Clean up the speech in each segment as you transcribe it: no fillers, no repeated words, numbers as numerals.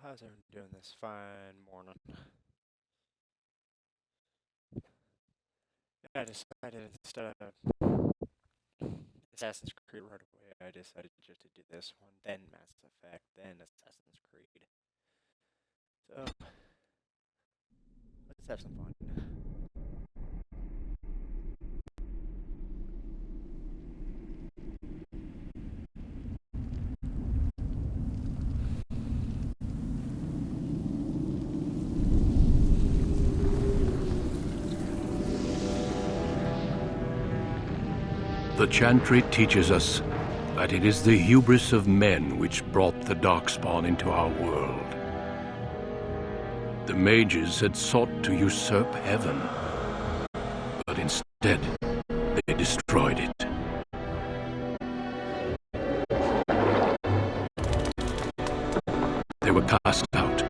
How's everyone doing this fine morning? I decided instead of Assassin's Creed right away, I decided just to do this one, then Mass Effect, then Assassin's Creed. So, let's have some fun. The Chantry teaches us that it is the hubris of men which brought the Darkspawn into our world. The mages had sought to usurp heaven, but instead they destroyed it. They were cast out,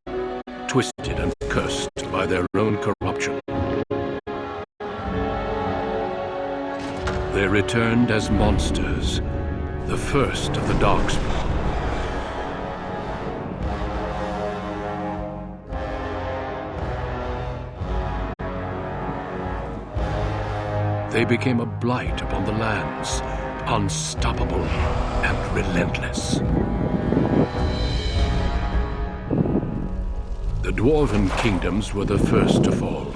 twisted and cursed by their own corruption. They returned as monsters, the first of the Darkspawn. They became a blight upon the lands, unstoppable and relentless. The Dwarven kingdoms were the first to fall,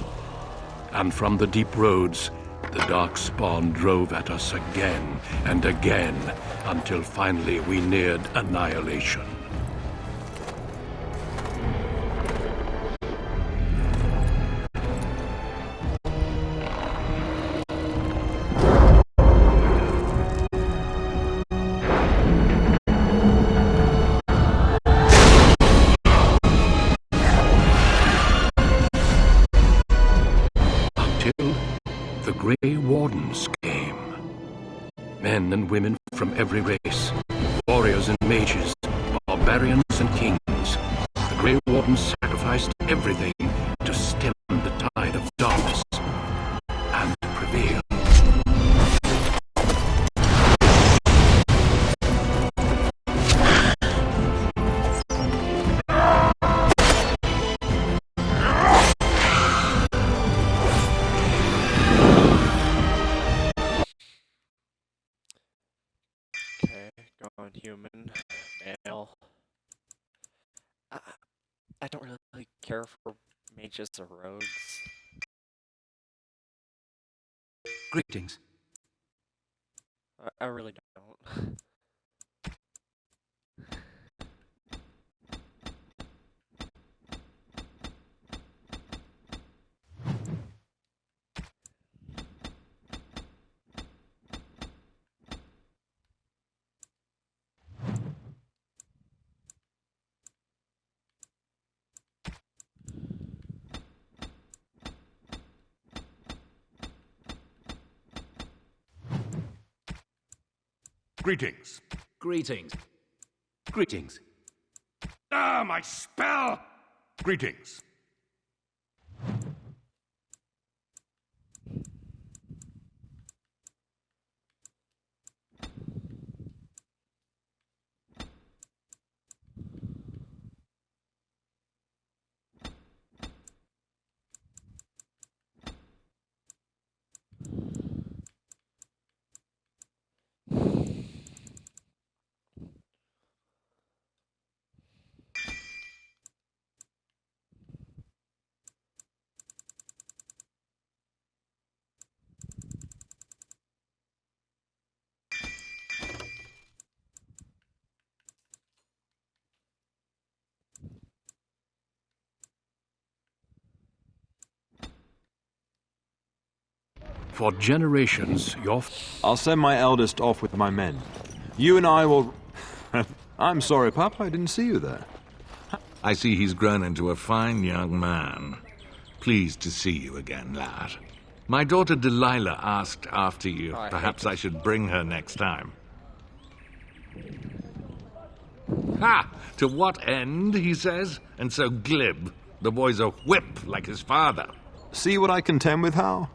and from the deep roads, the Darkspawn drove at us again and again, until finally we neared annihilation. The Grey Wardens came. Men and women from every race, warriors and mages, barbarians and kings. The Grey Wardens sacrificed everything to stem the tide of darkness and prevail. Okay, going human, male. I don't really care for mages or rogues. Greetings. I really don't. Greetings. Greetings. Greetings. Ah, my spell! Greetings. For generations, your I'll send my eldest off with my men. You and I will... I'm sorry, Pup, I didn't see you there. I see he's grown into a fine young man. Pleased to see you again, lad. My daughter Delilah asked after you. Perhaps I should bring her next time. Ha! To what end, he says? And so glib. The boy's a whip like his father. See what I contend with, Hal?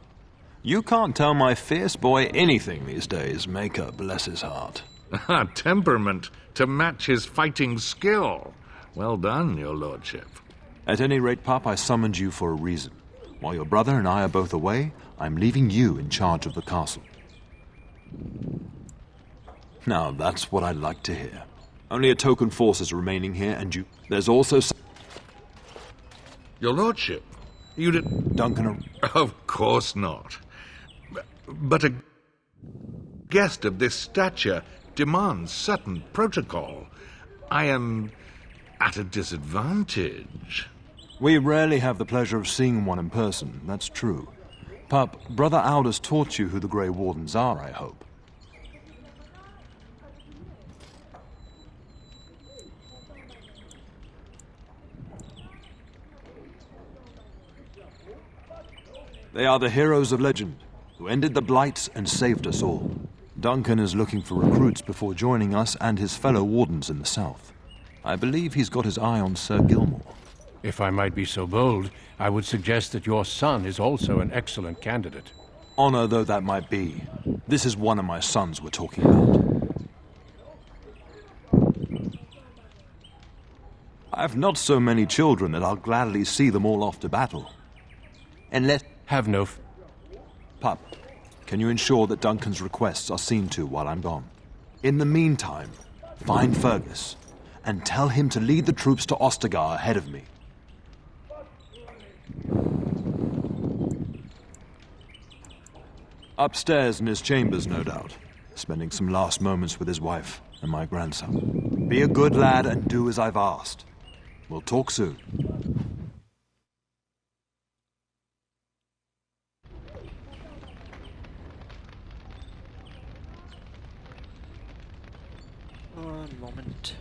You can't tell my fierce boy anything these days, Maker bless his heart. Temperament to match his fighting skill. Well done, your lordship. At any rate, Pup, I summoned you for a reason. While your brother and I are both away, I'm leaving you in charge of the castle. Now, that's what I like to hear. Only a token force is remaining here, and there's also Your lordship, you did... Duncan... Of course not. But a guest of this stature demands certain protocol. I am at a disadvantage. We rarely have the pleasure of seeing one in person, that's true. Pup, Brother Aldous taught you who the Grey Wardens are, I hope. They are the heroes of legend, who ended the Blights and saved us all. Duncan is looking for recruits before joining us and his fellow Wardens in the south. I believe he's got his eye on Sir Gilmore. If I might be so bold, I would suggest that your son is also an excellent candidate. Honor though that might be, this is one of my sons we're talking about. I've not so many children that I'll gladly see them all off to battle. Unless... Have no... Pup, can you ensure that Duncan's requests are seen to while I'm gone? In the meantime, find Fergus, and tell him to lead the troops to Ostagar ahead of me. Upstairs in his chambers, no doubt, spending some last moments with his wife and my grandson. Be a good lad and do as I've asked. We'll talk soon. One moment.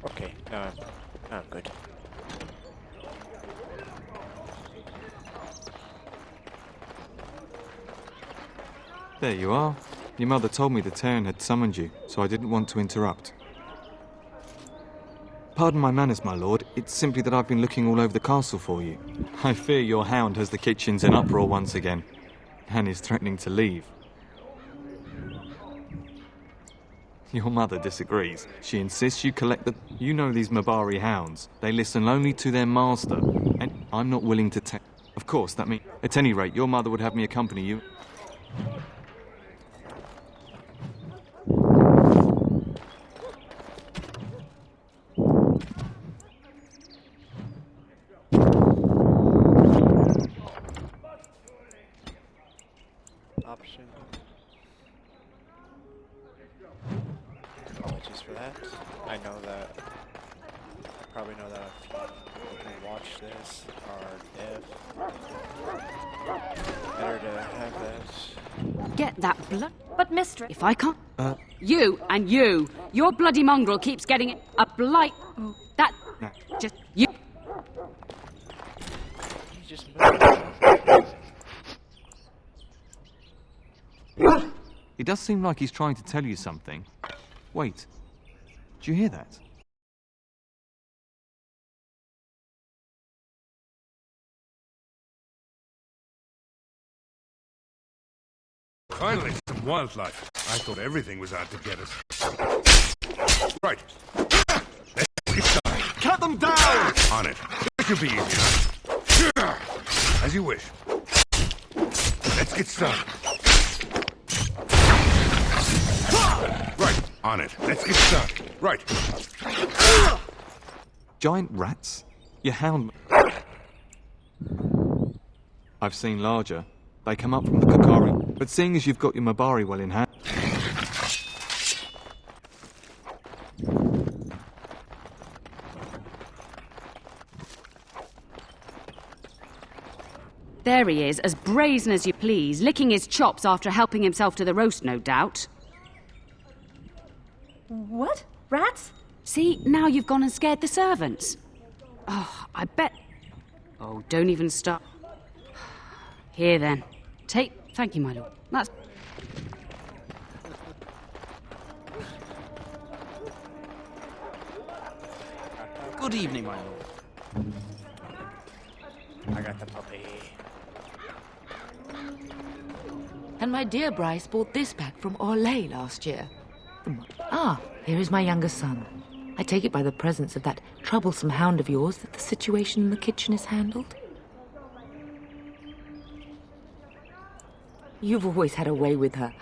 Okay, now I'm good. There you are. Your mother told me the Terran had summoned you, so I didn't want to interrupt. Pardon my manners, my lord. It's simply that I've been looking all over the castle for you. I fear your hound has the kitchens in uproar once again, and is threatening to leave. Your mother disagrees. She insists you collect the... You know these Mabari hounds. They listen only to their master, and I'm not willing to take... Of course, that means... At any rate, your mother would have me accompany you. Option. Apologies for that. I know that. I probably know that a few people who watch this are deaf. Better to have that. Get that blood. But mistress, if I can't... You and you. Your bloody mongrel keeps getting it. A blight... That... No. Just... You... He just moved. It does seem like he's trying to tell you something. Wait. Do you hear that? Finally, some wildlife. I thought everything was out to get us. Right. Let's them down! On it. This should be easy enough. As you wish. Let's get started. Right, on it. Let's get started. Right. Giant rats? Your hound... I've seen larger. They come up from the Kakari. But seeing as you've got your Mabari well in hand... There he is, as brazen as you please, licking his chops after helping himself to the roast, no doubt. What? Rats? See, now you've gone and scared the servants. Oh, I bet... Oh, don't even start. Here then. Thank you, my lord. That's... Good evening, my lord. I got the puppy. And my dear Bryce bought this back from Orlais last year. Ah, here is my younger son. I take it by the presence of that troublesome hound of yours that the situation in the kitchen is handled? You've always had a way with her.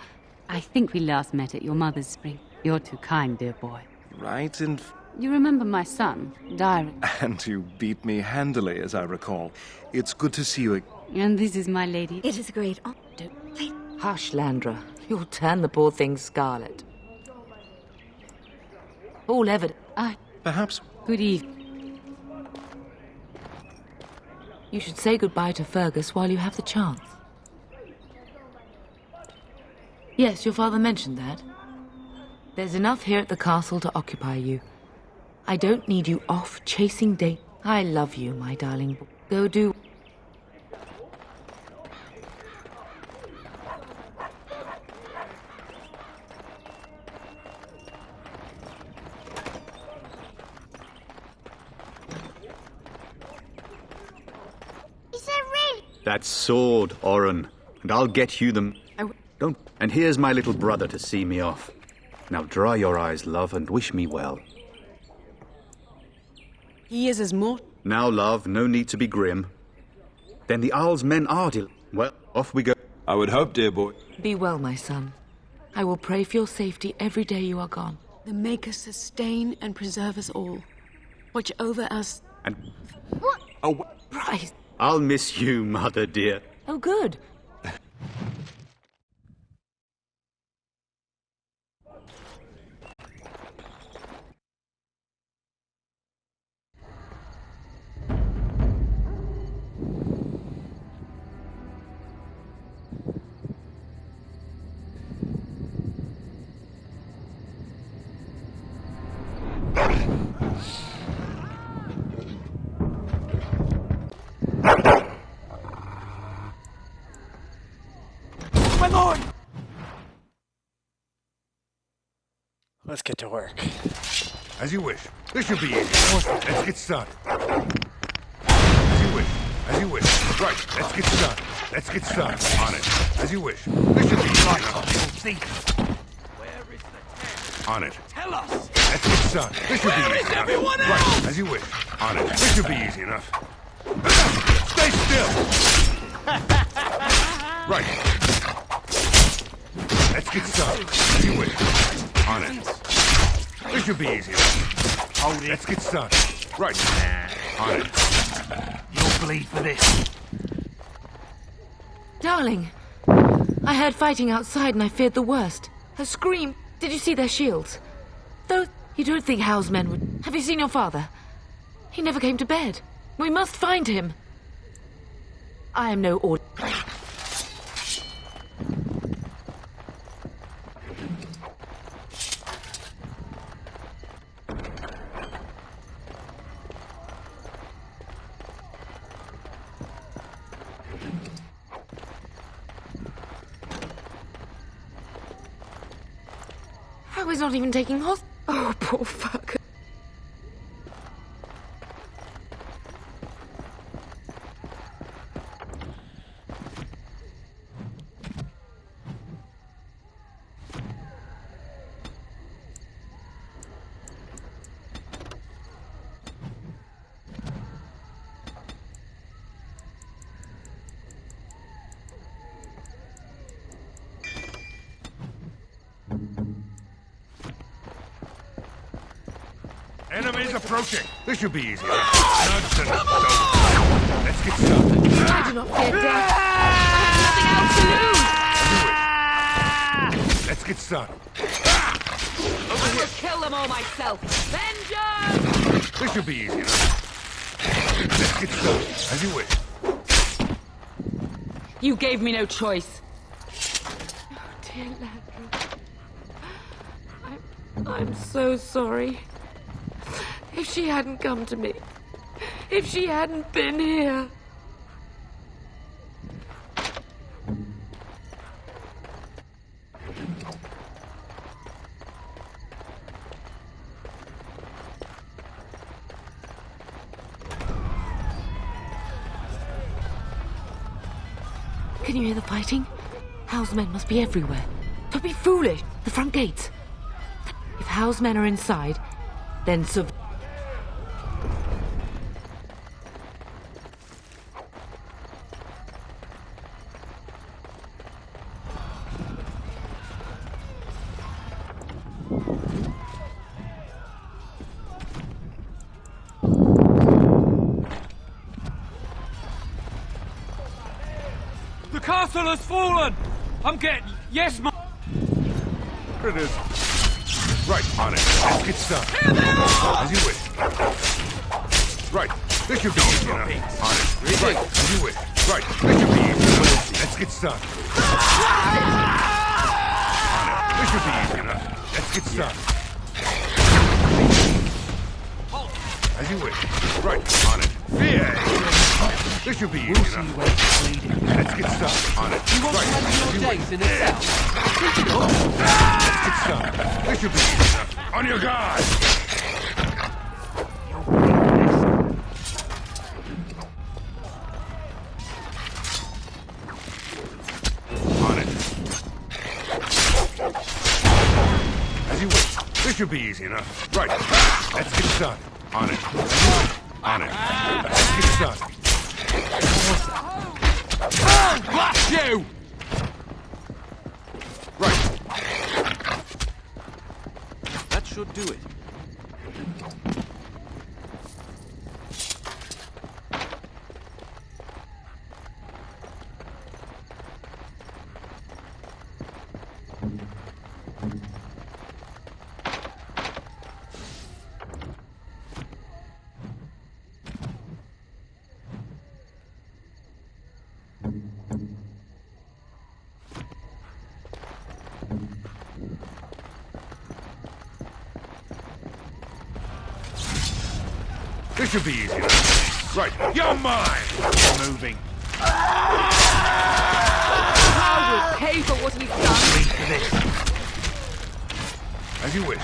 I think we last met at your mother's spring. You're too kind, dear boy. Right, and... You remember my son, Dyron? And you beat me handily, as I recall. It's good to see you. And this is my lady. It is a great honor. Hush, Landra. You'll turn the poor thing scarlet. All evident. Perhaps... Good evening. You should say goodbye to Fergus while you have the chance. Yes, your father mentioned that. There's enough here at the castle to occupy you. I don't need you off chasing dates. I love you, my darling. Go do... That sword, Oren, and I'll get you them. Don't. And here's my little brother to see me off. Now dry your eyes, love, and wish me well. He is as more. Now, love, no need to be grim. Then the Owl's men are well, off we go. I would hope, dear boy. Be well, my son. I will pray for your safety every day you are gone. The Maker sustain and preserve us all. Watch over us. And... What? Oh, Bryce. I'll miss you, mother dear. Oh, good. Let's get to work. As you wish. This should be easy. Let's get started. As you wish. As you wish. Right, let's get started. Let's get started. On it. As you wish. This should be easy enough. Where is the tent? On it. Tell us! Let's get started. This should be easy enough. Everyone else? Right, as you wish. On it. This should be easy enough. Stay still! Right. Let's get started. As you wish. On it. This should be easy enough. Hold it. Let's get started. Right. On it. You'll bleed for this. Darling, I heard fighting outside and I feared the worst. A scream. Did you see their shields? Though you don't think Howe's men would... Have you seen your father? He never came to bed. We must find him. I am no order. How is not even taking host? Oh, poor fuck. Enemies approaching. This should be easy. Nuts and stones. Let's get started. I do not fear death. I have nothing else to lose. Let's get started. I will kill them all myself. Vengeance! This should be easy enough. Let's get started. As you wish. You gave me no choice. Oh, dear Landry. I'm so sorry. If she hadn't come to me, if she hadn't been here. Can you hear the fighting? Howe's men must be everywhere. Don't be foolish. The front gates. If Howe's men are inside, then The castle has fallen! I'm getting... Yes, ma... Here it is. Right, on it. Let's get started. As you wish. Right, this should be easy enough. On it. Right, as you wish. Right, this should be easy enough. Let's get started. On it. This should be easy enough. Let's get started. As you wish. Right, on it. Yeah. This should be easy enough. Let's get started. On it. You want right. to spend your days in the south? Let's get started. This should be easy enough. On your guard! On it. As you wish. This should be easy enough. Right. Let's get started. On it. On it. Let's get started. Blast you! Right. That should do it. This should be easy enough. Right. You're mine! Moving. How will pay for what he's done? Wait for this. As you wish.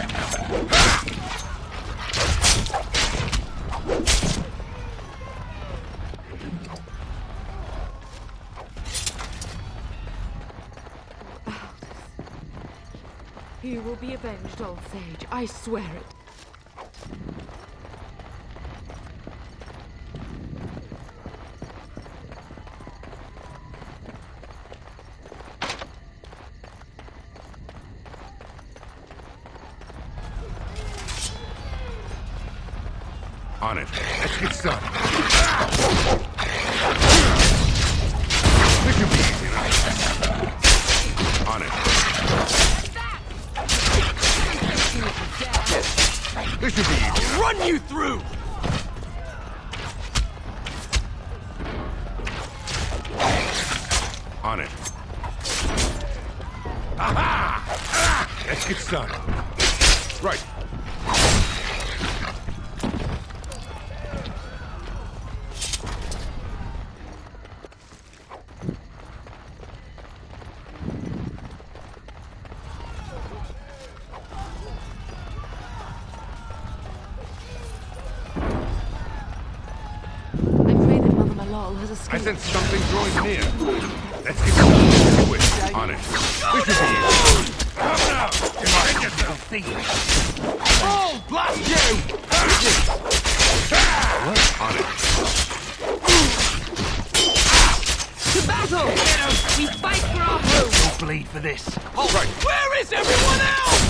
You will be avenged, old sage. I swear it. On it. Let's get started. This should be easy enough. On it. This should be easy enough. Run you through! On it. Aha! Ah! Let's get started. Right. I sense something drawing near. Let's get started. With on it. This should be easy. Come now! Defend yourself! Oh, blast you! On it. To battle! We fight for our home! You'll bleed for this. Oh, right. Where is everyone else?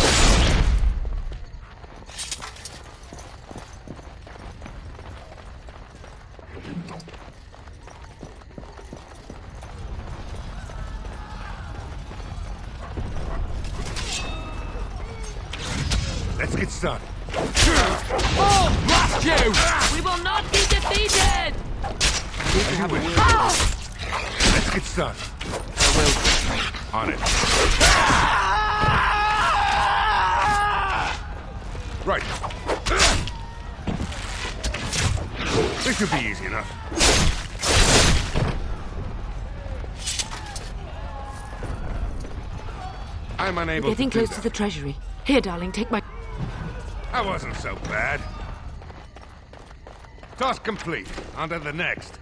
let's get started. Oh, blast you! We will not be defeated! As you wish. Let's get started. On it. Right. This should be easy enough. I'm unable Getting to do close to that. the treasury. Here, darling, take my... That wasn't so bad. Task complete. On to the next.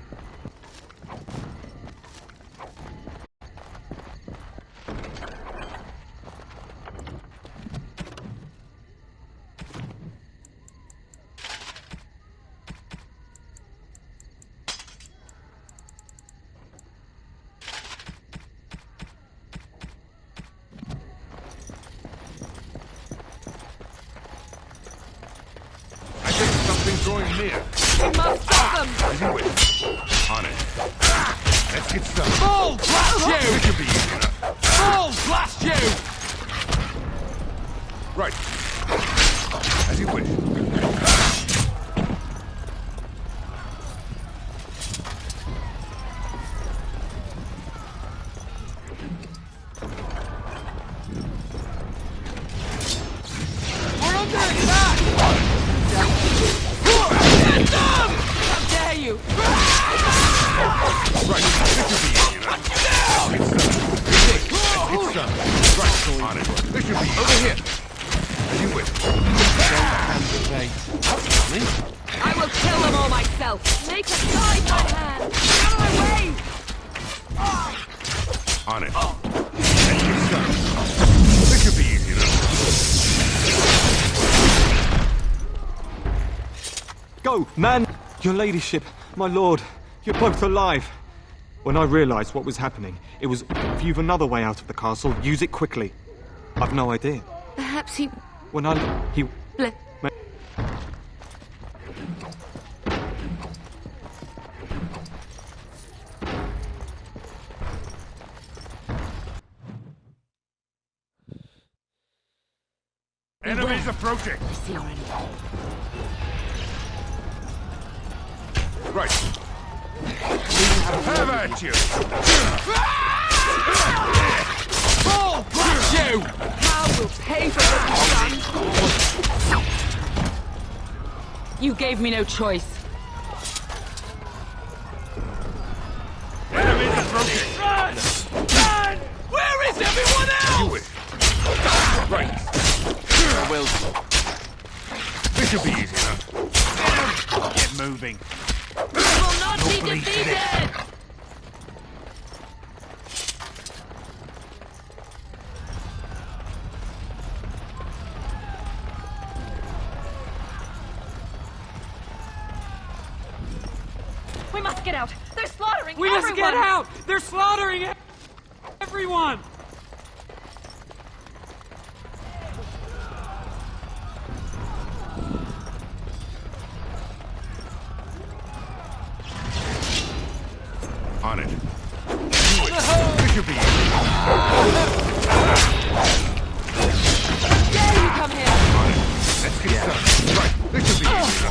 Drawing near. We must stop them! As you wish. On it. Let's get started. Oh, blast you! This should be easy enough. Oh, blast you! Right. As you wish. We're under attack! How dare you! Right. This should be easy enough. Let's get started. Right. On it. This should be easy. Over here. As you wish. I will kill them all myself! Make aside my hand! Out of my way! On it. Let's get started. This should be easy enough. Go, man! Your ladyship, my lord, you're both alive. When I realized what was happening, it was, if you've another way out of the castle, use it quickly. I've no idea. Perhaps he... When he... Ble- Enemies approaching. I see your enemy. Right. Have at you. Oh, blast you! How will pay for what you've done? You gave me no choice. Enemies approaching. Run! Run! Where is everyone else? You wish. Right. I will. This should be easy enough. Get moving. We will not be defeated! We must get out! They're slaughtering We everyone! must get out! They're slaughtering everyone! On it. This should be easy. Dare you come here! On it. Let's get started. Right. This should be easy.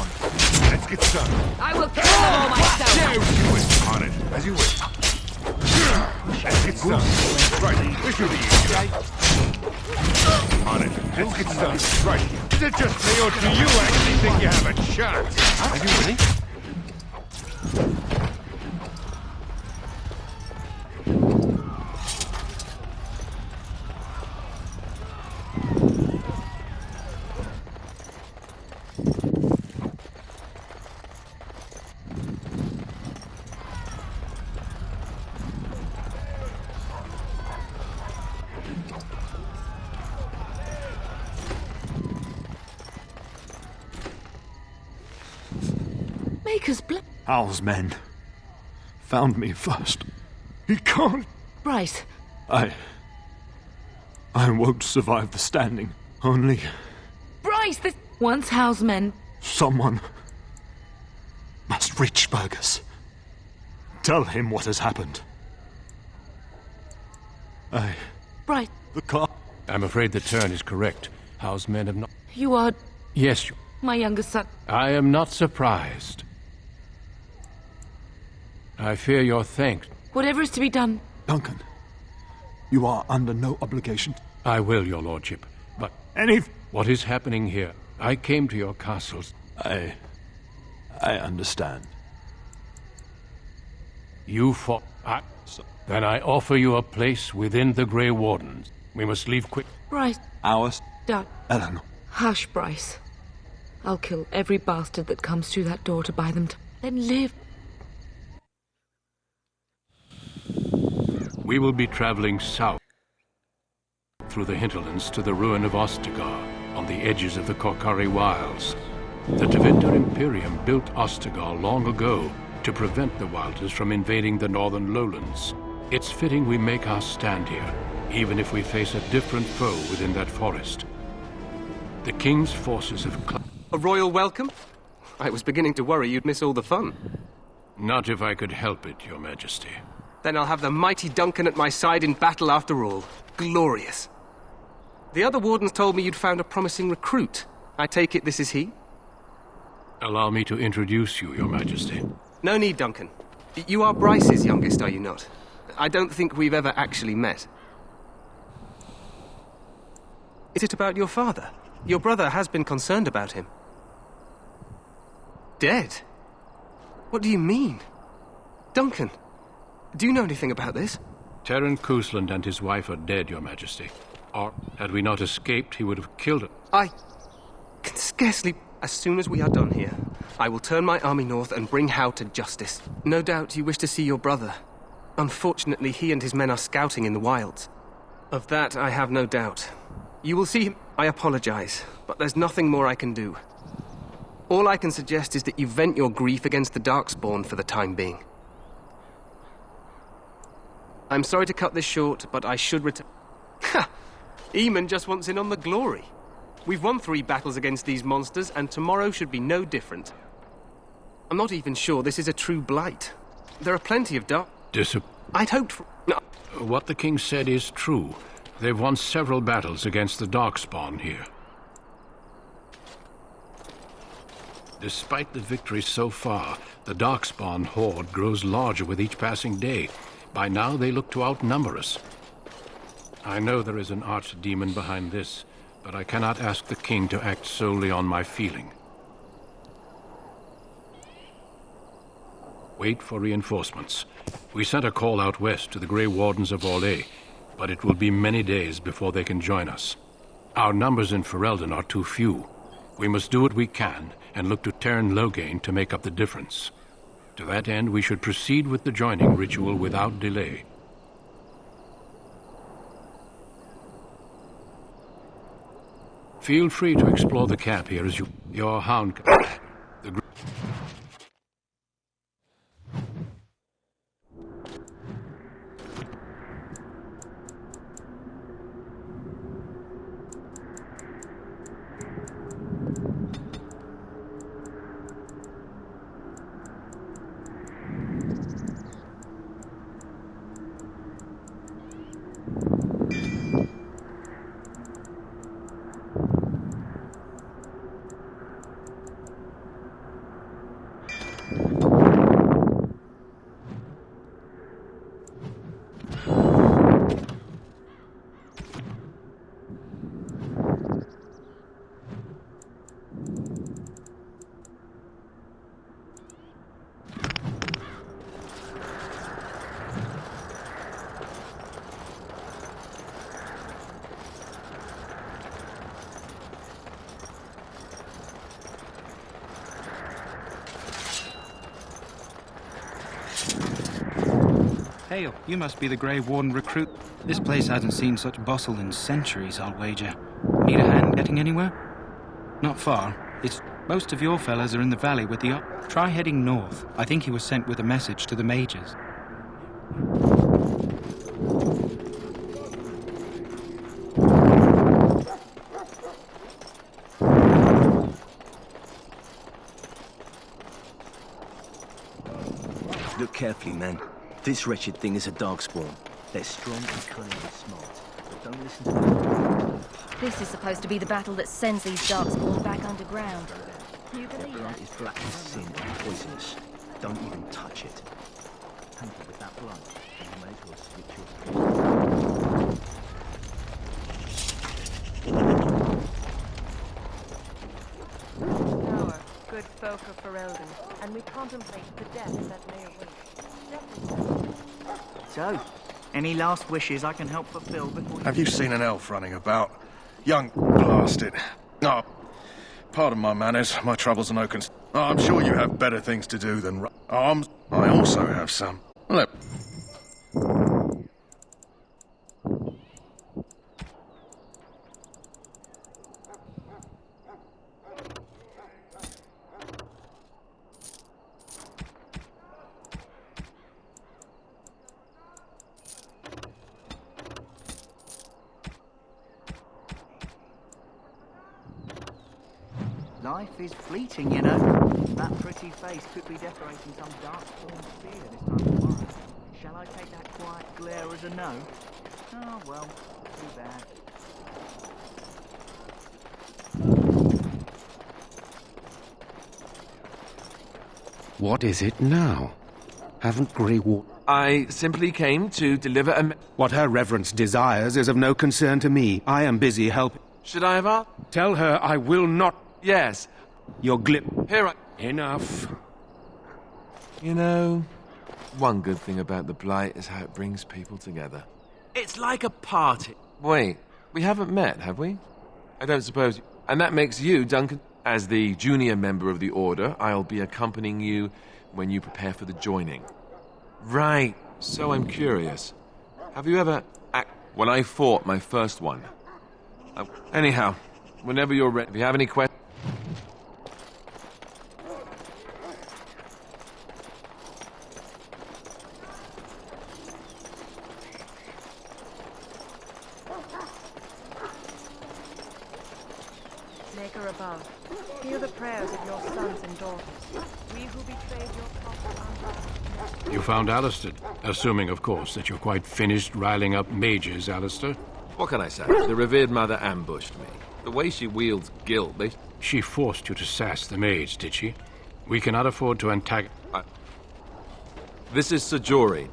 Let's get started. I will kill them all myself! As you wish. On it. As you wish. Let's get started. Right. This should be easy. On it. Let's get started. Right. Is it just me or do you actually think you have a chance? As you wish. Maker's blood. Hal's men found me first. He can't. Bryce, I won't survive the standing. Only Bryce, this... Once Hal's men... someone must reach Burgess. Tell him what has happened. Bryce, The car... I'm afraid the turn is correct. Howe's men have not... You are Yes, my youngest son. I am not surprised. I fear your thanks. Whatever is to be done. Duncan, you are under no obligation. I will, your lordship. But what is happening here? I came to your castles. I understand. You fought. Then I offer you a place within the Grey Wardens. We must leave quick. Bryce. Ours. Done. Eleanor. Hush, Bryce. I'll kill every bastard that comes through that door to buy them then live. We will be traveling south through the hinterlands to the ruin of Ostagar, on the edges of the Korkari Wilds. The Tevinter Imperium built Ostagar long ago to prevent the Wilders from invading the northern lowlands. It's fitting we make our stand here, even if we face a different foe within that forest. The King's forces have... A royal welcome? I was beginning to worry you'd miss all the fun. Not if I could help it, Your Majesty. Then I'll have the mighty Duncan at my side in battle after all. Glorious. The other wardens told me you'd found a promising recruit. I take it this is he? Allow me to introduce you, Your Majesty. No need, Duncan. You are Bryce's youngest, are you not? I don't think we've ever actually met. Is it about your father? Your brother has been concerned about him. Dead? What do you mean? Duncan, do you know anything about this? Terran Cousland and his wife are dead, Your Majesty. Or, had we not escaped, he would have killed her. I can scarcely... As soon as we are done here, I will turn my army north and bring Howe to justice. No doubt you wish to see your brother. Unfortunately, he and his men are scouting in the wilds. Of that, I have no doubt. You will see him. I apologize, but there's nothing more I can do. All I can suggest is that you vent your grief against the Darkspawn for the time being. I'm sorry to cut this short, but I should return. Ha! Eamon just wants in on the glory. We've won 3 battles against these monsters, and tomorrow should be no different. I'm not even sure this is a true blight. There are plenty of dark... I'd hoped for... No. What the king said is true. They've won several battles against the Darkspawn here. Despite the victories so far, the Darkspawn horde grows larger with each passing day. By now, they look to outnumber us. I know there is an archdemon behind this, but I cannot ask the king to act solely on my feeling. Wait for reinforcements. We sent a call out west to the Grey Wardens of Orlais, but it will be many days before they can join us. Our numbers in Ferelden are too few. We must do what we can and look to Teyrn Loghain to make up the difference. To that end, we should proceed with the joining ritual without delay. Feel free to explore the camp here as your hound... Hail, you must be the Grey Warden recruit. This place hasn't seen such bustle in centuries, I'll wager. Need a hand getting anywhere? Not far. It's... Most of your fellas are in the valley with the... Try heading north. I think he was sent with a message to the mages. Look carefully, man. This wretched thing is a Darkspawn. They're strong and cunningly smart, but don't listen to them. This is supposed to be the battle that sends these darkspawn back underground. Can you believe Blood that? is black with sin and poisonous. Don't even touch it. Tamper with that blood, and you may as well switch your Power, good folk of Ferelden, and we contemplate the death that may await. So, any last wishes I can help fulfill before you... Have you seen an elf running about? Young blasted. Oh, pardon my manners. My troubles are no concern. Oh, I'm sure you have better things to do than arms. I also have some. Look. Life is fleeting, you know. That pretty face could be decorating some darkspawn spear this time tomorrow. Shall I take that quiet glare as a no? Oh, well, too bad. What is it now? Haven't Grey Warden... I simply came to deliver a... What her reverence desires is of no concern to me. I am busy helping. Should I have asked? Tell her I will not... Yes. Your glip... Here I... Enough. You know, one good thing about the Blight is how it brings people together. It's like a party. Wait, we haven't met, have we? I don't suppose... And that makes you, Duncan... As the junior member of the Order, I'll be accompanying you when you prepare for the joining. Right. So I'm curious. Have you ever... When I fought my first one... Anyhow, whenever you're ready, if you have any questions... Maker above, hear the prayers of your sons and daughters. We who betrayed your prophet. You found Alistair, assuming, of course, that you're quite finished riling up mages, Alistair. What can I say? The revered mother ambushed me. The way she wields guilt, She forced you to sass the mage, did she? We cannot afford to This is Sajori,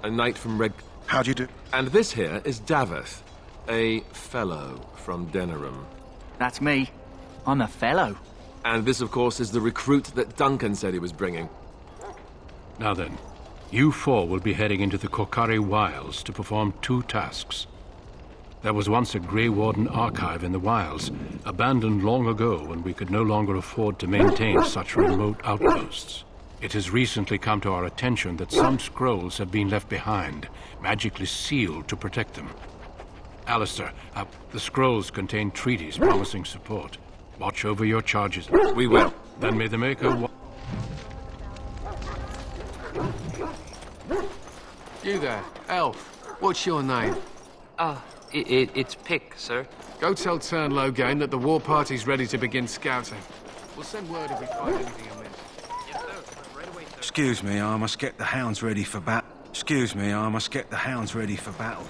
a knight from Red... How'd you do? And this here is Daveth, a fellow from Denerim. That's me. I'm a fellow. And this, of course, is the recruit that Duncan said he was bringing. Now then, you four will be heading into the Korcari Wilds to perform two tasks. There was once a Grey Warden archive in the wilds, abandoned long ago when we could no longer afford to maintain such remote outposts. It has recently come to our attention that some scrolls have been left behind, magically sealed to protect them. Alistair, the scrolls contain treaties promising support. Watch over your charges. We will. Then may the Maker... You there, elf. What's your name? It's Pick, sir. Go tell Turn Logain that the war party's ready to begin scouting. We'll send word if we find anything amiss. Yes, sir. Right away, sir. Excuse me, I must get the hounds ready for battle. Excuse me, I must get the hounds ready for battle.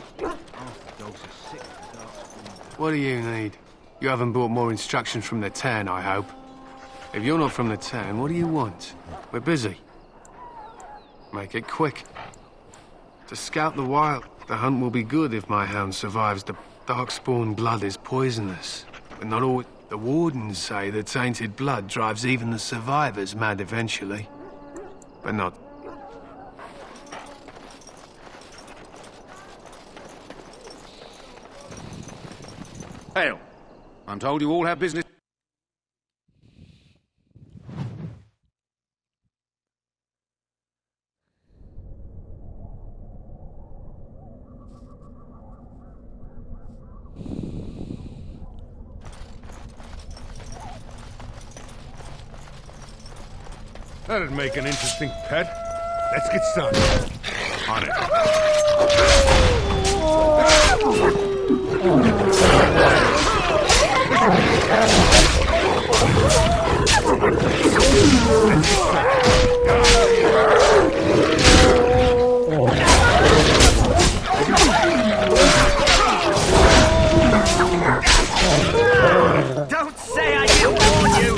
What do you need? You haven't brought more instructions from the town, I hope. If you're not from the town, what do you want? We're busy. Make it quick. To scout the wild. The hunt will be good if my hound survives. The darkspawn blood is poisonous. But not all... The wardens say the tainted blood drives even the survivors mad eventually. But not... Hail. I'm told you all have business... That'd make an interesting pet. Let's get started. On it. Don't say I didn't warn you!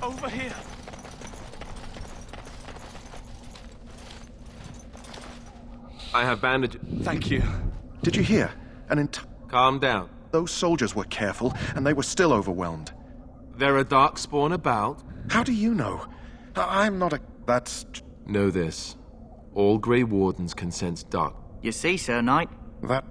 Over here. I have bandages. Thank you. Did you hear? Calm down. Those soldiers were careful, and they were still overwhelmed. There are darkspawn about. How do you know? I'm not a... That's... Know this. All Grey Wardens can sense dark. You see, Sir Knight? That...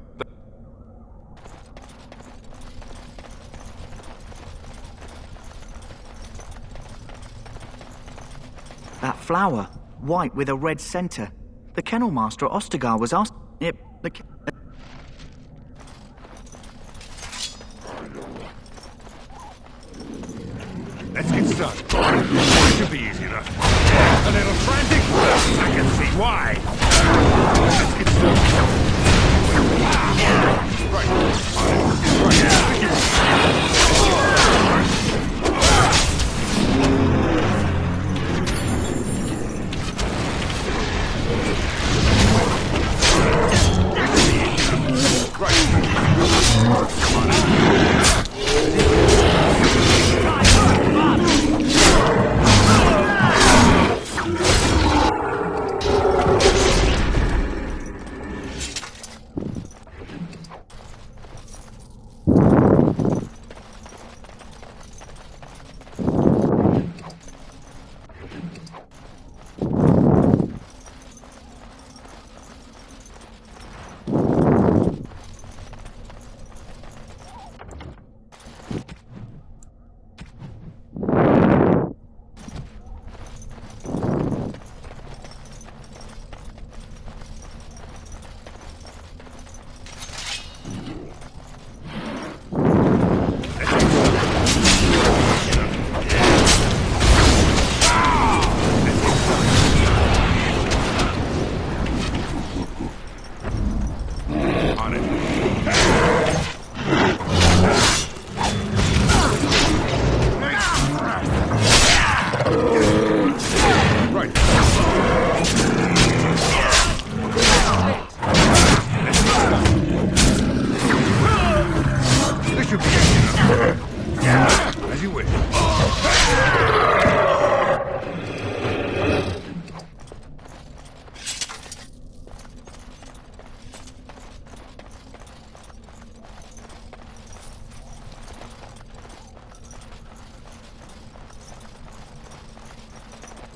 That flower, white with a red centre. The kennel master at Ostagar was asked... Let's get started. It should be easy enough. A little frantic? I can see why. Let's get started.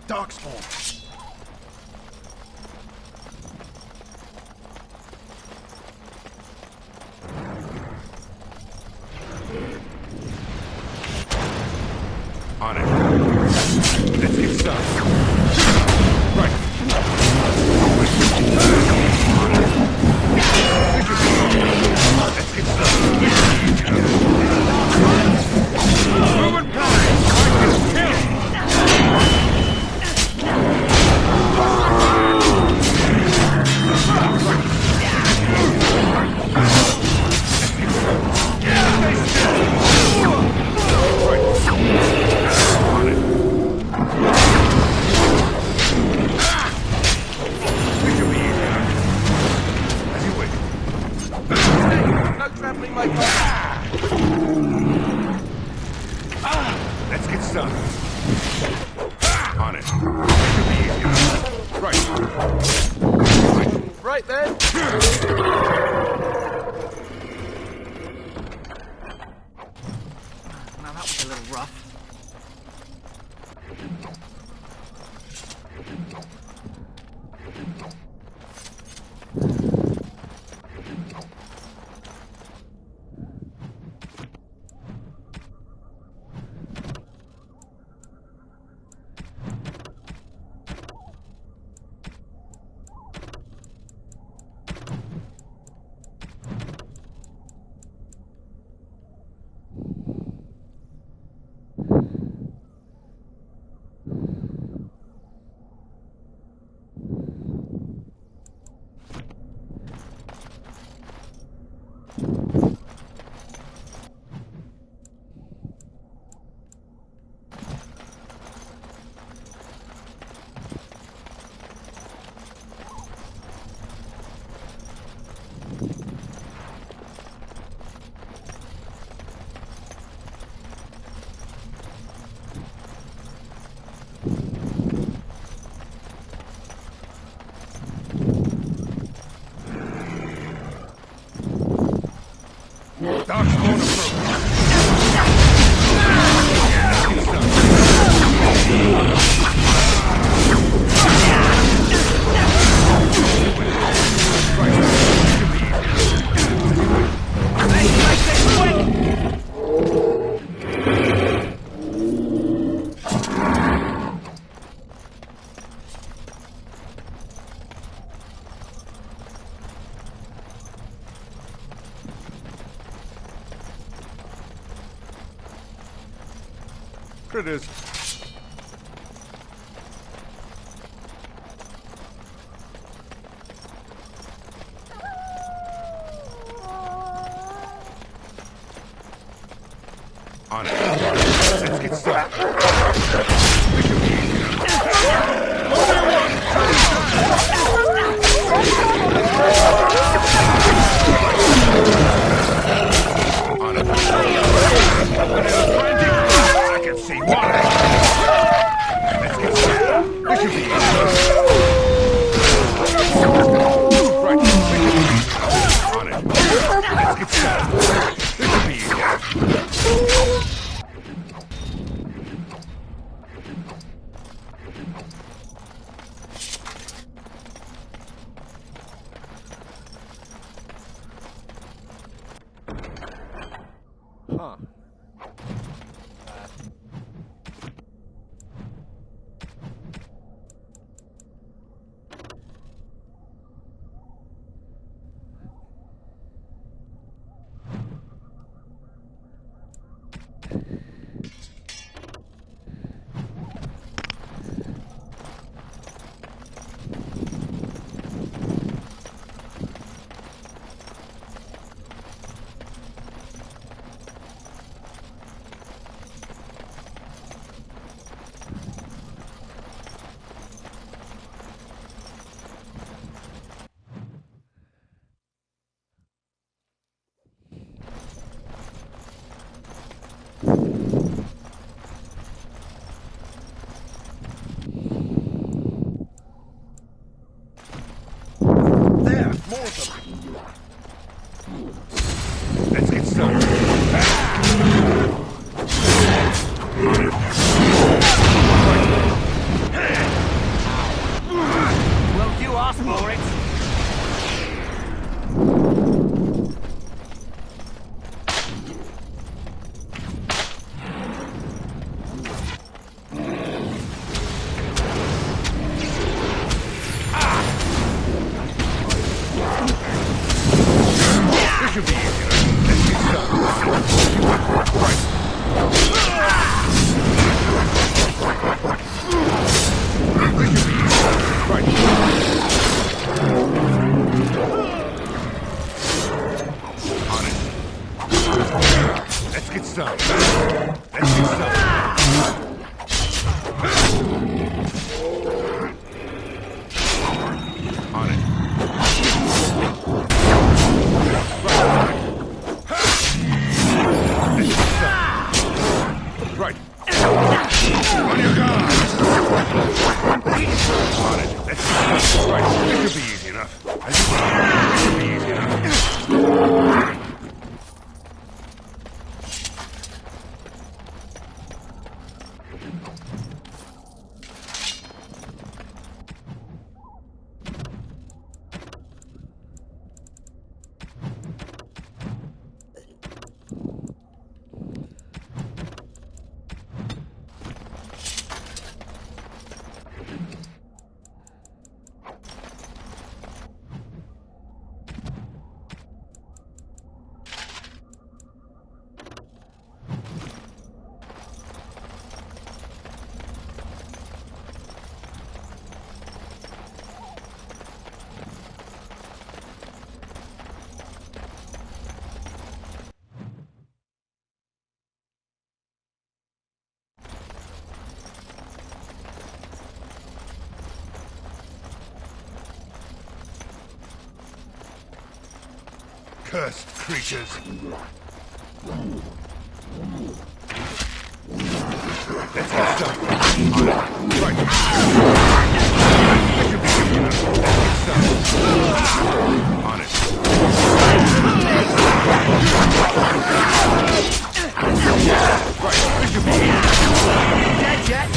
Darkspawn. On it. Let's get started. Right. On it. Let's get started. Moving past. Kill. Let's get started. On it. Should be easy enough. Right. Right then. Now that was a little rough. Critters. On it. Let's get started. On it. I can see why. Let's get started. This should be easy. Right. On it. Let's get started. This should be easy. Huh. Let's get started. Well, you asked for it. This should be easy. Let's get started. Right. This should be easy. Right. On it. Let's get started. Let's get started. On it. Right. On your guard. On it. Let's go. Right. This should be easy enough. This should be easy enough. Cursed creatures. Let's get started. On it. Right. This should be easy enough. Let's get started. On it. Right. This should be easy. Dead yet?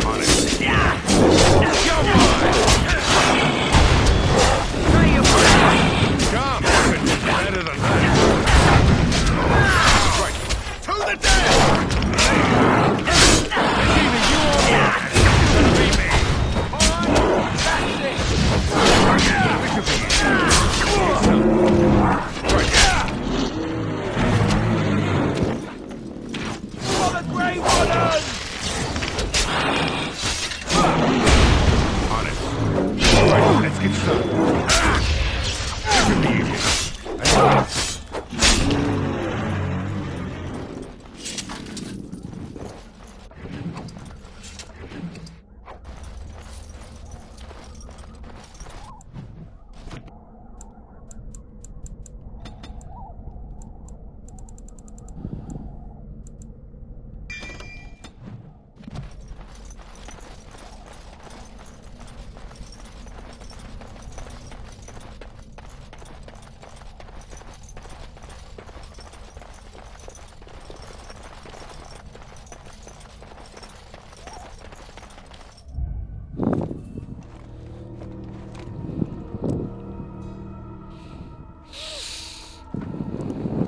On it. Come on! Come, better than that. Right, to the death! It's either you or it's gonna be me. Alright, that's it. This should be easy.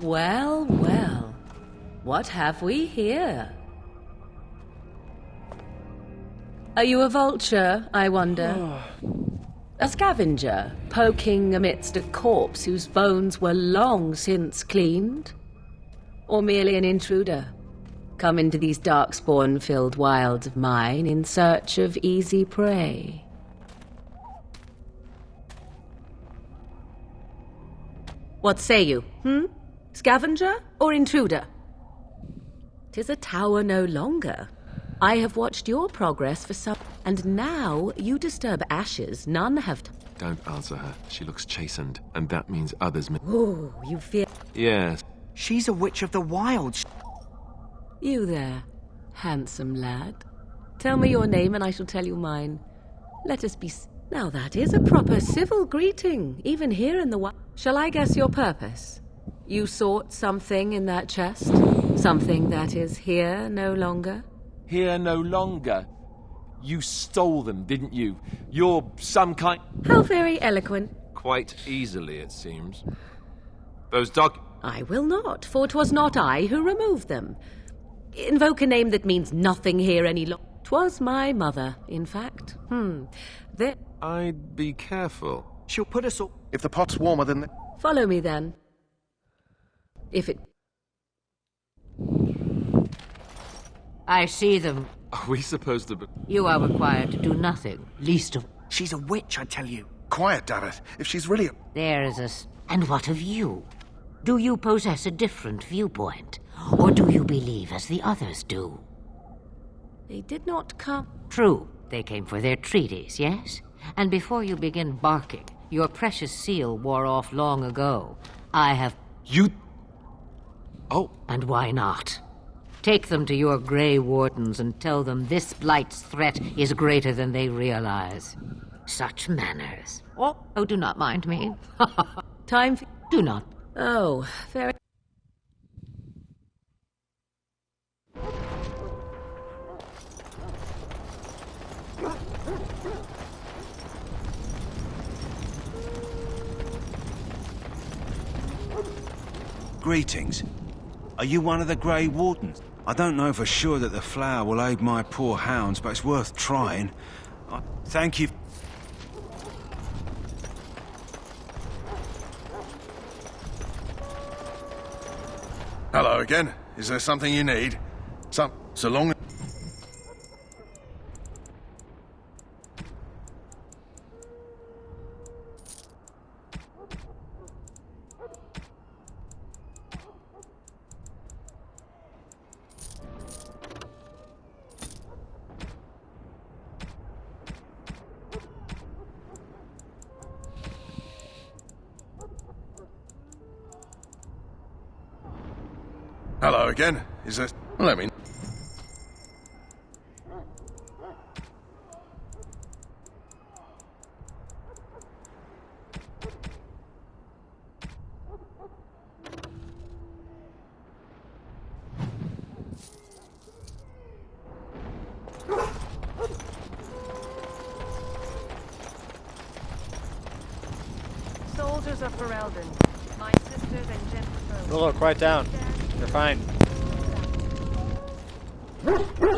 Well, well. What have we here? Are you a vulture, I wonder? A scavenger, poking amidst a corpse whose bones were long since cleaned? Or merely an intruder, come into these darkspawn-filled wilds of mine in search of easy prey? What say you, Scavenger or intruder? 'Tis a tower no longer. I have watched your progress for some... And now you disturb ashes none have... Don't answer her. She looks chastened, and that means others may... Ooh, you fear... Yes. She's a witch of the wilds. You there, handsome lad. Tell me your name and I shall tell you mine. Let us be... Now that is a proper civil greeting, even here in the wild. Shall I guess your purpose? You sought something in that chest? Something that is here no longer? Here no longer. You stole them, didn't you? You're some kind... How very eloquent. Quite easily, it seems. I will not, for 'twas not I who removed them. Invoke a name that means nothing here any longer. 'Twas my mother, in fact. There... I'd be careful. She'll put us all... If the pot's warmer than the... Follow me, then. If it... I see them. Are we supposed to be... You are required to do nothing, least of... She's a witch, I tell you. Quiet, damn it. If she's really... There is a... And what of you? Do you possess a different viewpoint? Or do you believe as the others do? They did not come... True. They came for their treaties, yes? And before you begin barking, your precious seal wore off long ago. I have... You... Oh. And why not? Take them to your Grey Wardens and tell them this Blight's threat is greater than they realize. Such manners. Oh, do not mind me. Time for... Do not. Oh, very... Greetings. Are you one of the Grey Wardens? I don't know for sure that the flower will aid my poor hounds, but it's worth trying. Thank you. Hello again. Is there something you need? So long... Hello again. Is there... Let me... Soldiers of Ferelden, my sisters and gentlefolk. Rolo, quiet down. You're fine.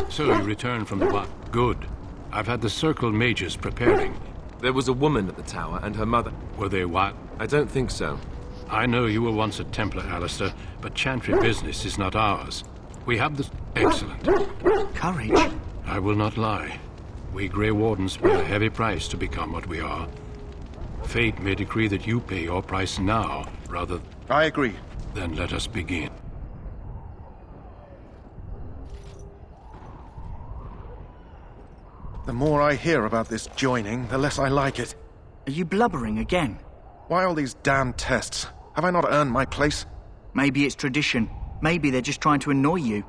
So you returned from the wild. Good. I've had the Circle mages preparing. There was a woman at the tower, and her mother... Were they wild? I don't think so. I know you were once a Templar, Alistair, but Chantry business is not ours. We have the... Excellent. Courage? I will not lie. We Grey Wardens pay a heavy price to become what we are. Fate may decree that you pay your price now, rather... I agree. Then let us begin. The more I hear about this joining, the less I like it. Are you blubbering again? Why all these damn tests? Have I not earned my place? Maybe it's tradition. Maybe they're just trying to annoy you.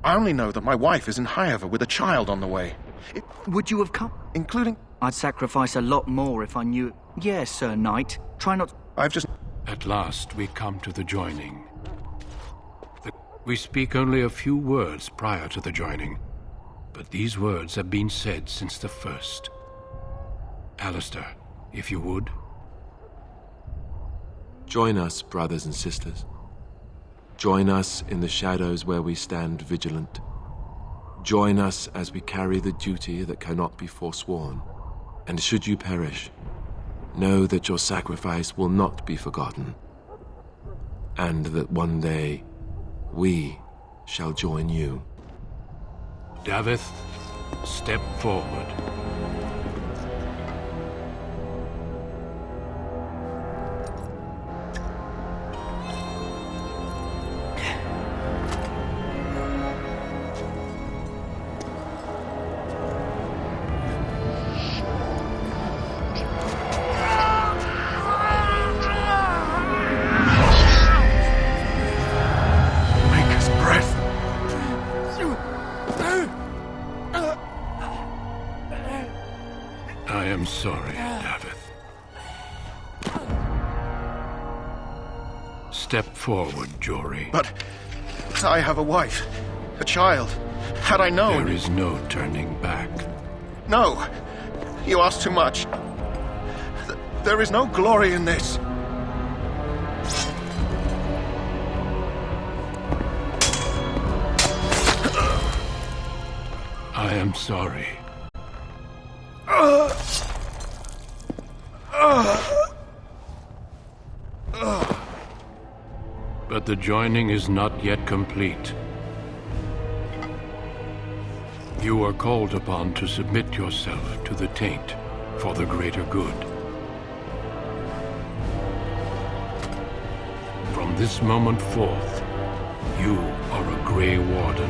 I only know that my wife is in Highever with a child on the way. Would you have come? Including... I'd sacrifice a lot more if I knew... Yes, Sir Knight. Try not... I've just... At last we come to the joining. We speak only a few words prior to the joining, but these words have been said since the first. Alistair, if you would. Join us, brothers and sisters. Join us in the shadows where we stand vigilant. Join us as we carry the duty that cannot be forsworn. And should you perish, know that your sacrifice will not be forgotten, and that one day we shall join you. Davith, step forward. I am sorry, Davith. Step forward, Jory. But I have a wife, a child. Had I known... There is no turning back. No! You ask too much. There is no glory in this. I am sorry. But the joining is not yet complete. You are called upon to submit yourself to the taint for the greater good. From this moment forth, you are a Grey Warden.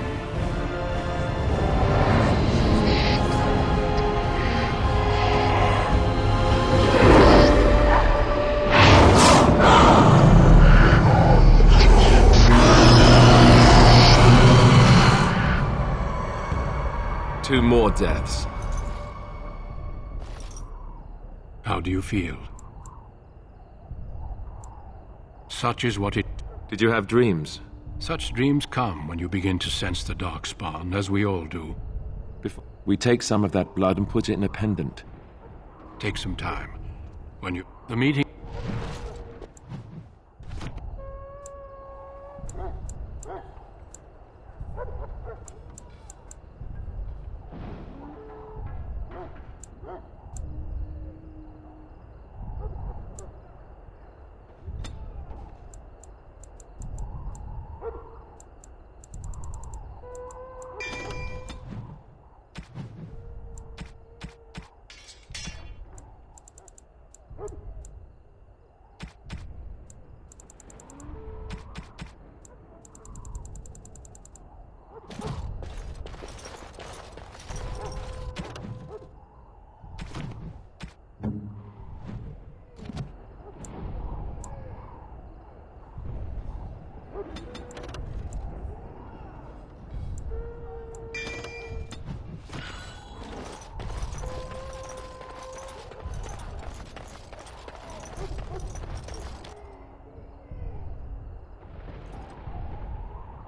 Two more deaths. How do you feel? Such is what it... Did you have dreams? Such dreams come when you begin to sense the Darkspawn, as we all do. We take some of that blood and put it in a pendant. Take some time. When you... The meeting...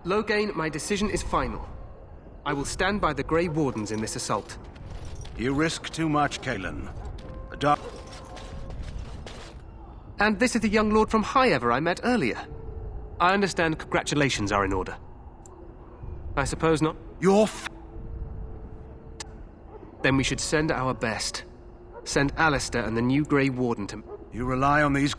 Loghain, my decision is final. I will stand by the Grey Wardens in this assault. You risk too much, Cailan. And this is the young lord from Highever I met earlier. I understand congratulations are in order. I suppose not? Then we should send our best. Send Alistair and the new Grey Warden to... You rely on these...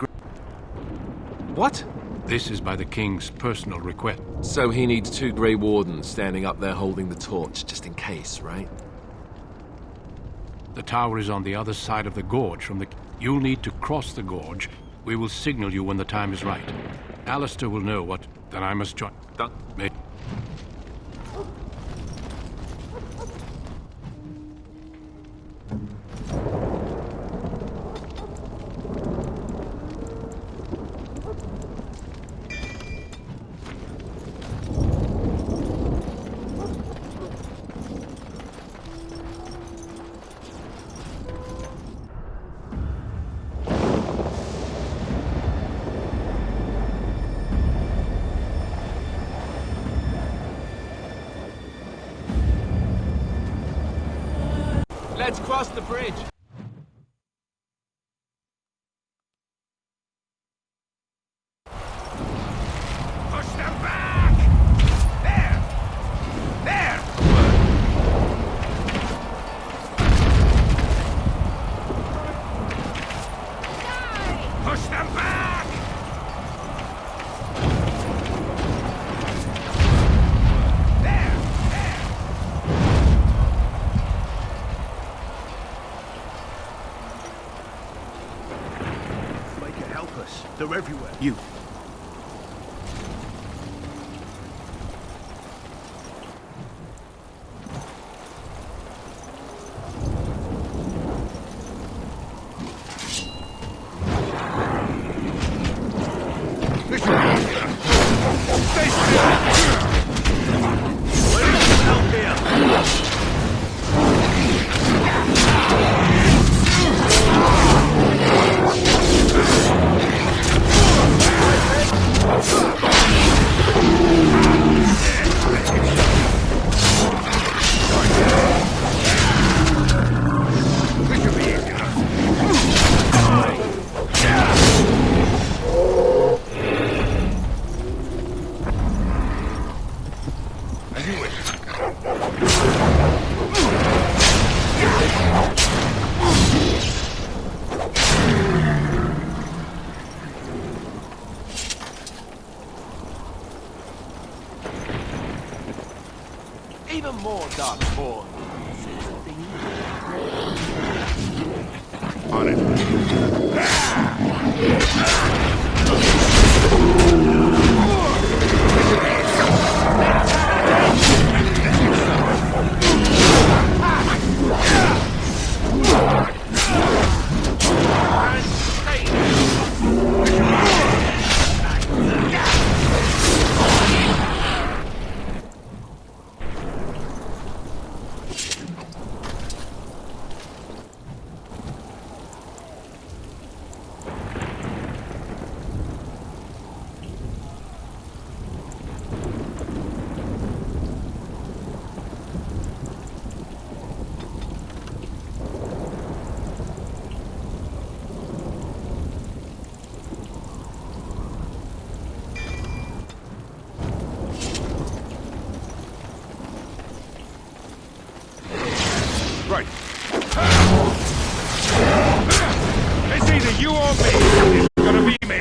What? This is by the King's personal request. So he needs two Grey Wardens standing up there holding the torch, just in case, right? The tower is on the other side of the gorge from the... You'll need to cross the gorge. We will signal you when the time is right. Alistair will know what... Then I must join... Let's cross the bridge. them everywhere. You. Even more Darkspawn. On it. Right. It's either you or me. It's gonna be me.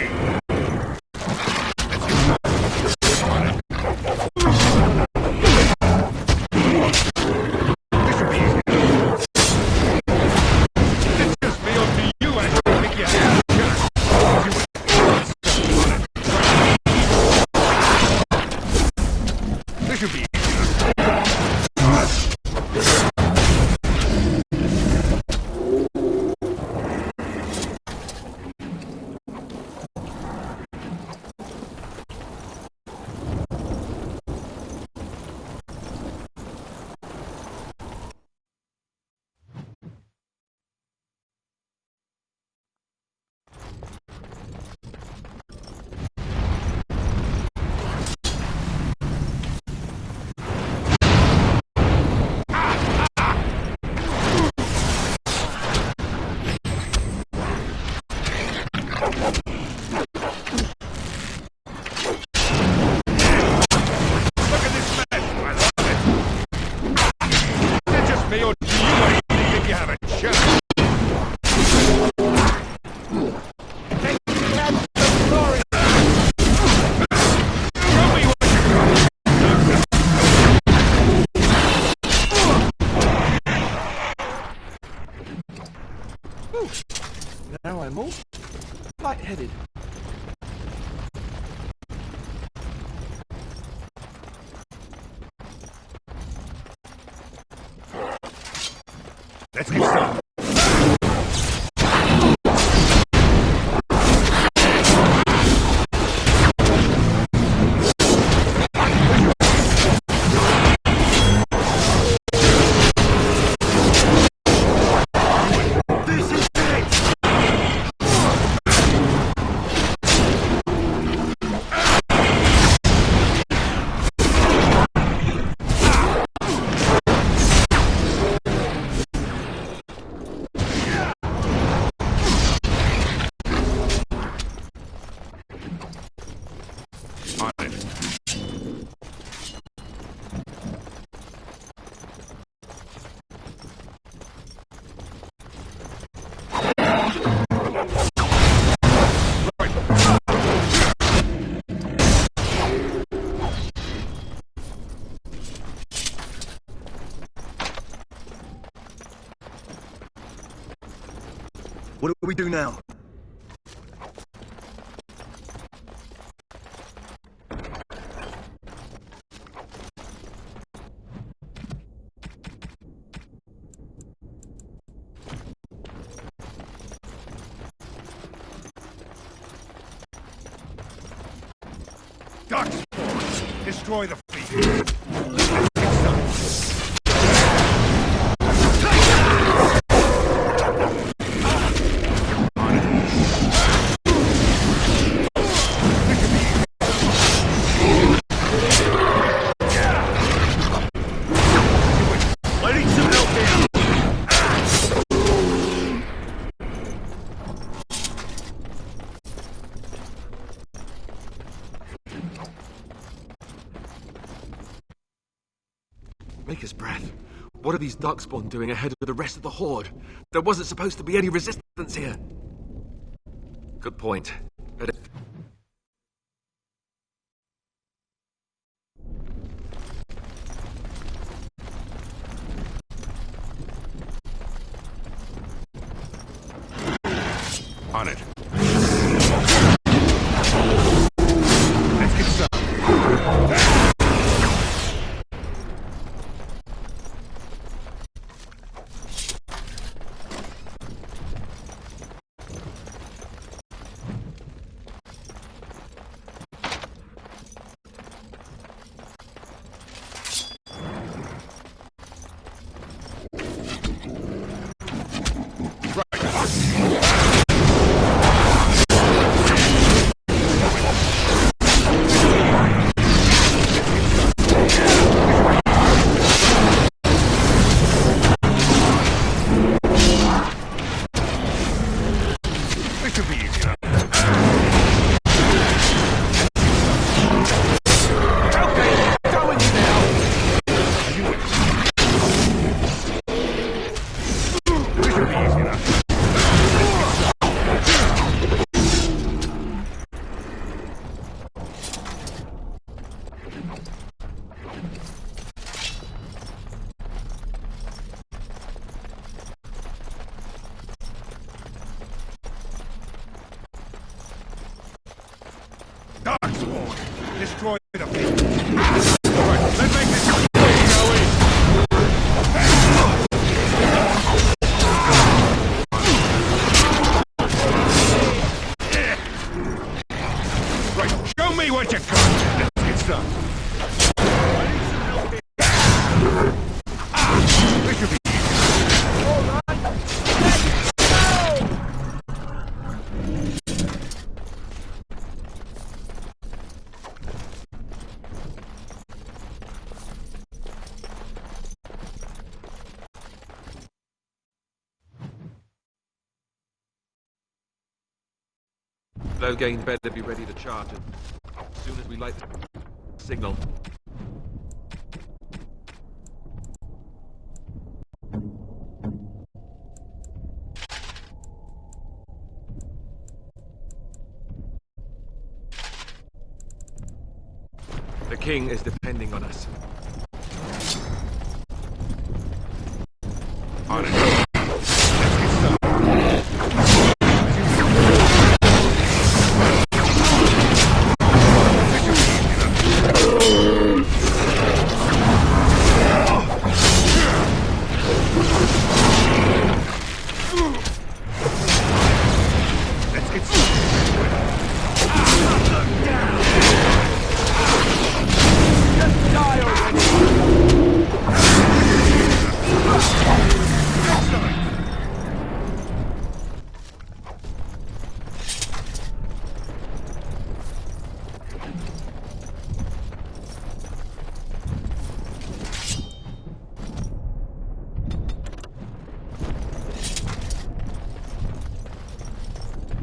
Now I'm all lightheaded. Let's get started. What do we do now? Destroy the fleet. Let's get started. Maker's breath. What are these darkspawn doing ahead of the rest of the horde? There wasn't supposed to be any resistance here. Good point. Better... On it. Let's get started. Darkspawn, destroy the fleet. Alright, let's make this quick, shall we? Right, show me what you got. Let's get started. This should be easy. All right, let's go! Loghain better be ready to charge as soon as we light the signal. The king is depending on us. On it.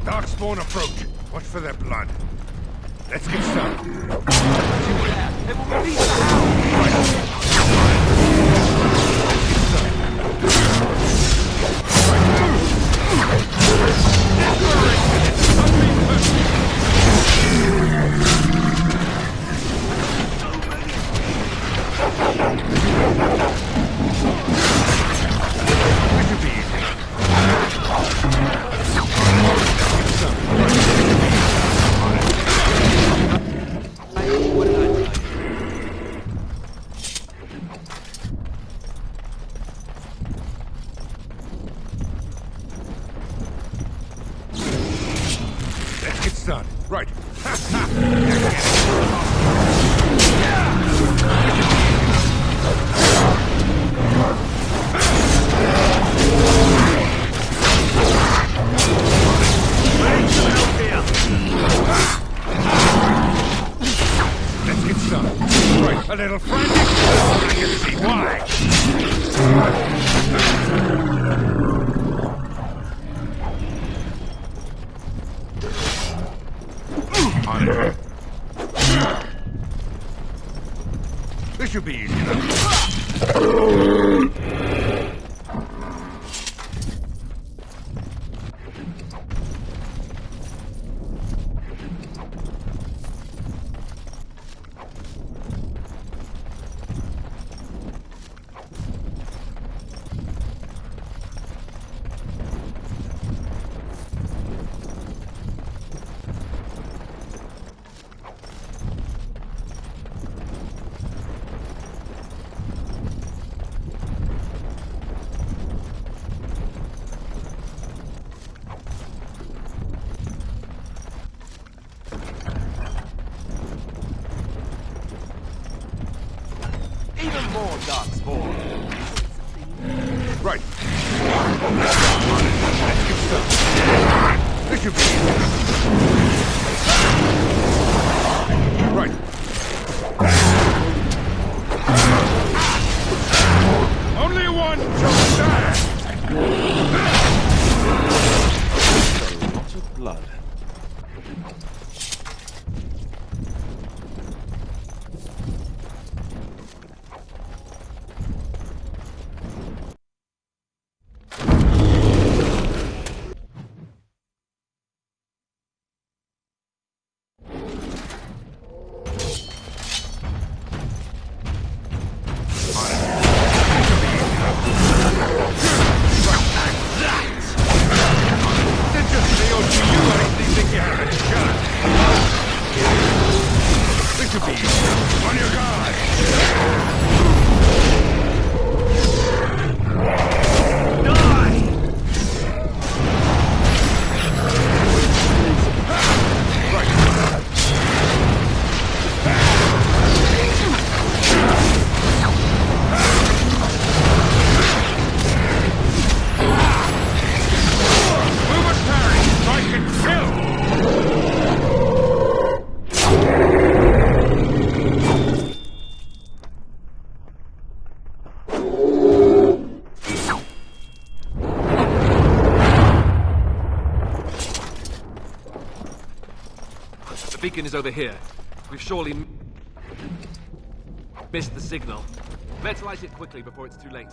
Darkspawn approach. Watch for their blood. Let's get started. They will release the hound. Right. A little frantic? I can see why. On it. This should be easy enough. Even more darkspawn. Right. Let's get started. This should be easy. Right. Only one shall stand. A lot of blood. The beacon is over here. We've surely missed the signal. Let's light it quickly before it's too late.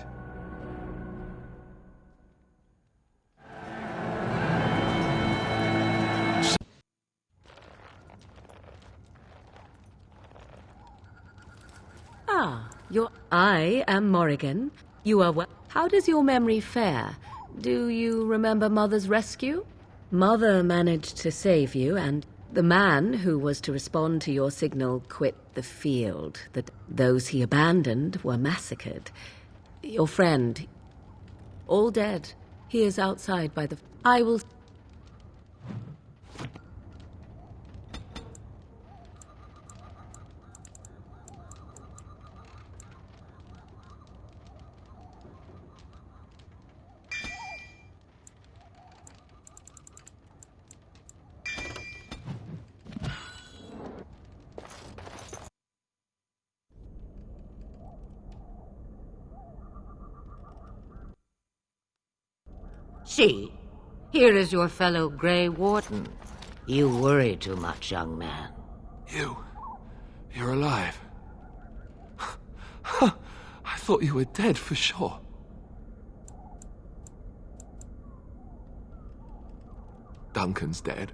I am Morrigan. You are well. How does your memory fare? Do you remember Mother's rescue? Mother managed to save you, and the man who was to respond to your signal quit the field. Those he abandoned were massacred. Your friend, all dead. He is outside by the... I will... See, here is your fellow Grey Warden. You worry too much, young man. You're alive. I thought you were dead for sure. Duncan's dead.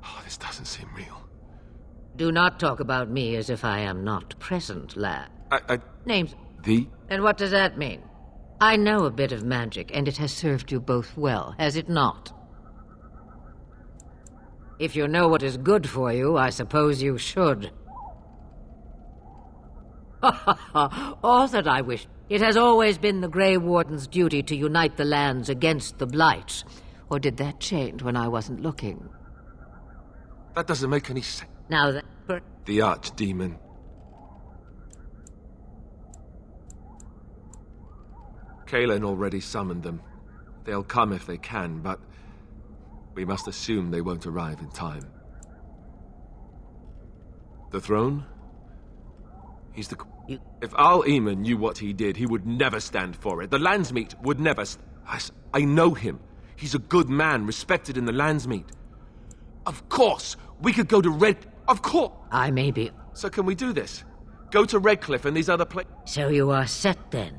Oh, this doesn't seem real. Do not talk about me as if I am not present, lad. Name's... The? And what does that mean? I know a bit of magic, and it has served you both well, has it not? If you know what is good for you, I suppose you should. All that I wish. It has always been the Grey Warden's duty to unite the lands against the Blights. Or did that change when I wasn't looking? That doesn't make any sense. Now that... The Archdemon. Kaelin already summoned them. They'll come if they can, but we must assume they won't arrive in time. The throne? He's the... If Al-Eamon knew what he did, he would never stand for it. The Landsmeet would never... I know him. He's a good man, respected in the Landsmeet. Of course, we could go to Red... Of course! I may be... So can we do this? Go to Redcliffe and these other places? So you are set then.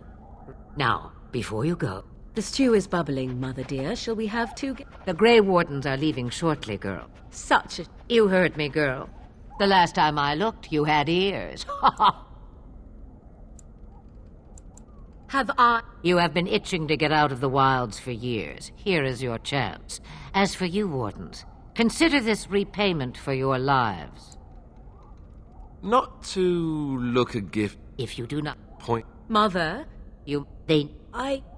Now, before you go... The stew is bubbling, Mother dear. Shall we have two... The Grey Wardens are leaving shortly, girl. Such a... You heard me, girl. The last time I looked, you had ears. Have I... You have been itching to get out of the wilds for years. Here is your chance. As for you, Wardens, consider this repayment for your lives. Not to look a gift... If you do not... Point... Mother...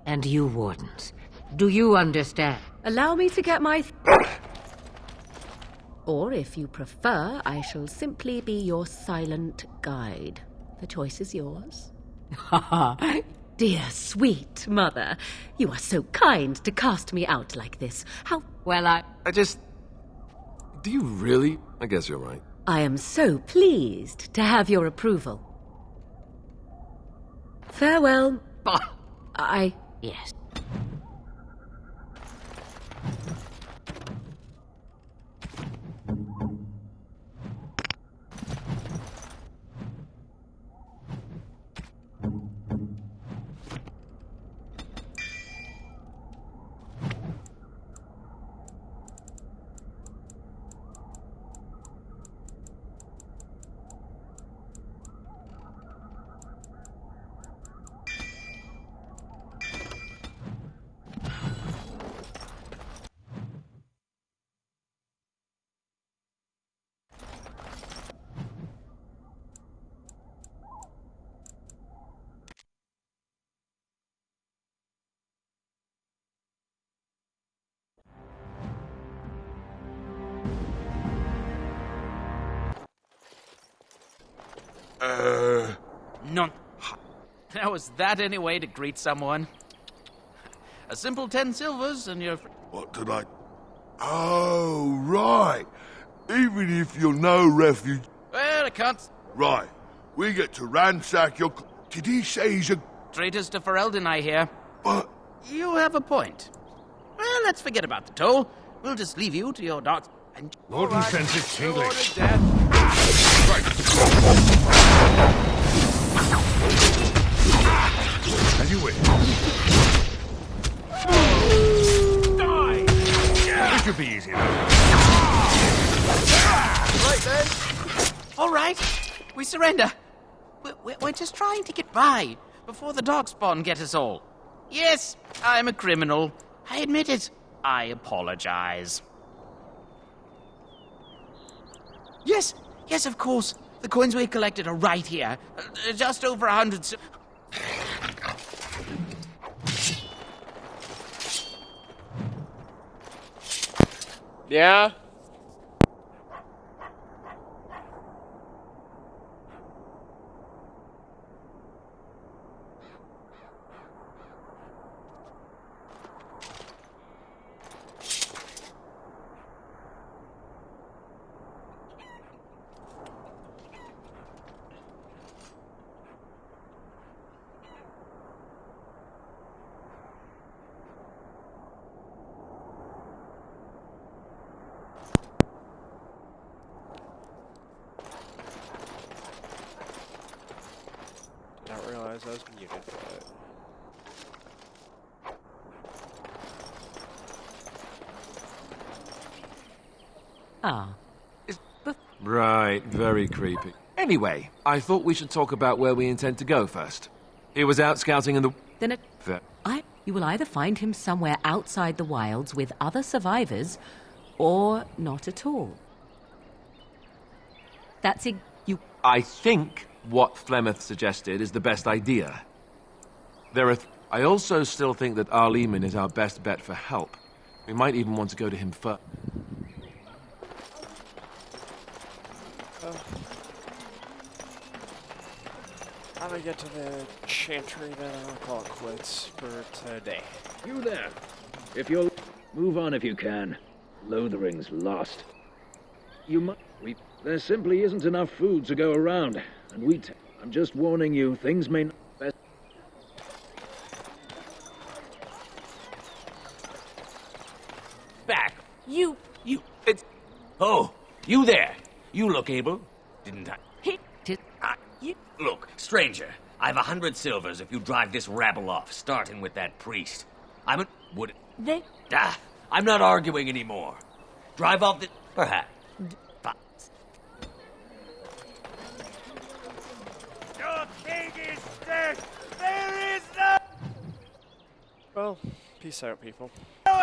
And you, Wardens. Do you understand? Allow me to get my... Or, if you prefer, I shall simply be your silent guide. The choice is yours. Dear, sweet Mother, you are so kind to cast me out like this. How... Well, I just... Do you really? I guess you're right. I am so pleased to have your approval. Farewell. Yes. None. How is that any way to greet someone? A simple 10 silvers and you're... What did I... Oh, right. Even if you're no refuge... Well, I can't... Right. We get to ransack your... Did he say he's a... Traitors to Ferelden, I hear. But... You have a point. Well, let's forget about the toll. We'll just leave you to your dark... And... Warden senses tingling. As you wish. Die! This should be easy enough. Right then. All right. We surrender. We're just trying to get by before the Darkspawn get us all. Yes, I'm a criminal. I admit it. I apologize. Yes, of course. The coins we collected are right here. Just over 100... Yeah? Didn't realize I was muted, but... Ah. Right, very creepy. Anyway, I thought we should talk about where we intend to go first. He was out scouting in the... Then you will either find him somewhere outside the wilds with other survivors, or not at all. That's it. I think what Flemeth suggested is the best idea. I also still think that Al-Eamon is our best bet for help. We might even want to go to him first. I'm gonna get to the chantry, then I'll call it quits for today. You there. If you'll move on if you can. Lothering's lost. You must... There simply isn't enough food to go around, and I'm just warning you, things may not best. Back. It's... Oh, you there. You look able. Didn't I? Look, stranger, I've 100 silvers if you drive this rabble off, starting with that priest. I'm not arguing anymore. Drive off the... Perhaps. Your king is dead! There is no... Well, peace out, people. No